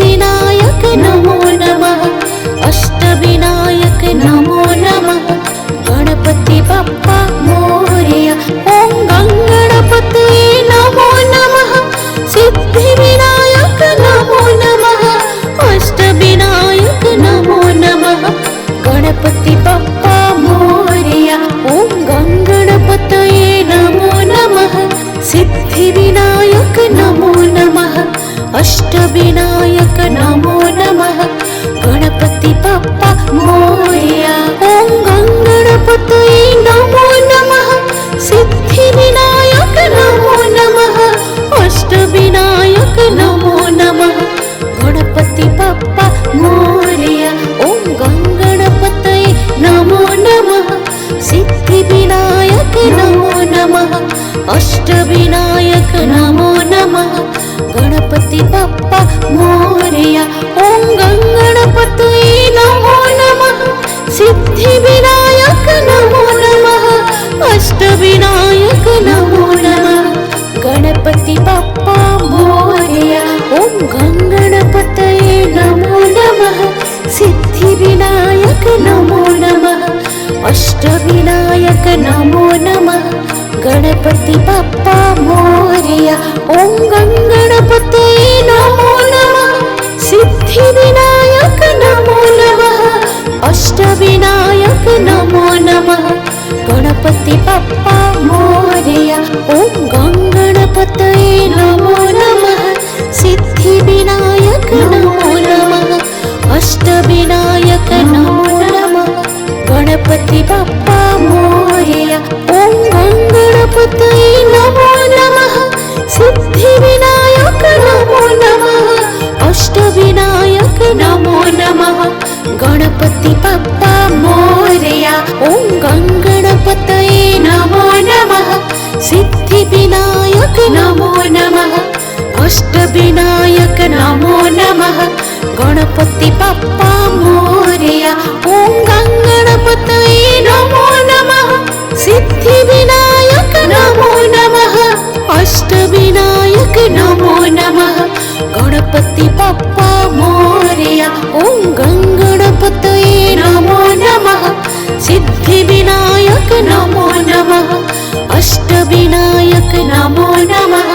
विनायक नमो नमः अष्टविनायक नमो नमः गणपति बप्पा मोरया। ओम गंगणपतये नमो नमः सिद्धिविनायक नमो नमः अष्टविनायक नमो नमः गणपति बप्पा मोरया। ओम गंगणपतये नमो नमः सिद्धिविनायक नमो नमः अष्टविनायक नमो नमः गणपति बप्पा मोरया। ओम गंगणपतये नमो नमः सिद्धिविनायक नमो नमः अष्टविनायक नमो नमः गणपति बप्पा मोरया। ओम गंगणपतये नमो नमः सिद्धिविनायक नमो नमः अष्टविनायक नमो नमः गणपति बप्पा मोरया। ओम गंगणपतये नमो नमः सिद्धिविनायक नमो नमः अष्टविनायक नमो नमः गणपति बप्पा मोरया। ओम गंगणपतये नमो नमः सिद्धिविनायक नमो नमः अष्टविनायक नमो नमः गणपति बप्पा मोरया। ओम गंगणपतये नमो नमः सिद्धिविनायक नमो नमः अष्टविनायक नमो नमः गणपति बप्पा मोरया। ओम गंगणपतये नमो नमः सिद्धिविनायक नमो नमः अष्टविनायक नमो नमः गणपति बप्पा मोरया। ओम गंगणपतये नमो नमः सिद्धिविनायक नमो नमः अष्टविनायक नमो नमः गणपति बप्पा मोरया। ओम गंगणपतये नमो नमः सिद्धिविनायक नमो नमः अष्टविनायक नमो नमः गणपति बप्पा मोरया। ओम गंगणपतये नमो नमः सिद्धिविनायक नमो नमः अष्टविनायक नमो नमः गणपति बप्पा मोरया। ओम गंगणपतये नमो नमः सिद्धिविनायक नमो नमः अष्टविनायक नमो नमः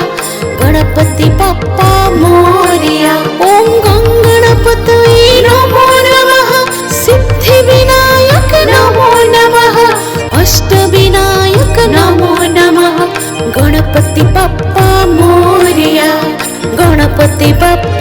गणपति बप्पा मोरया। ओम गंगणपतये नमो नमः सिद्धिविनायक नमो नमः अष्टविनायक नमो नमः गणपति बप्पा मोरया। गणपति बप्पा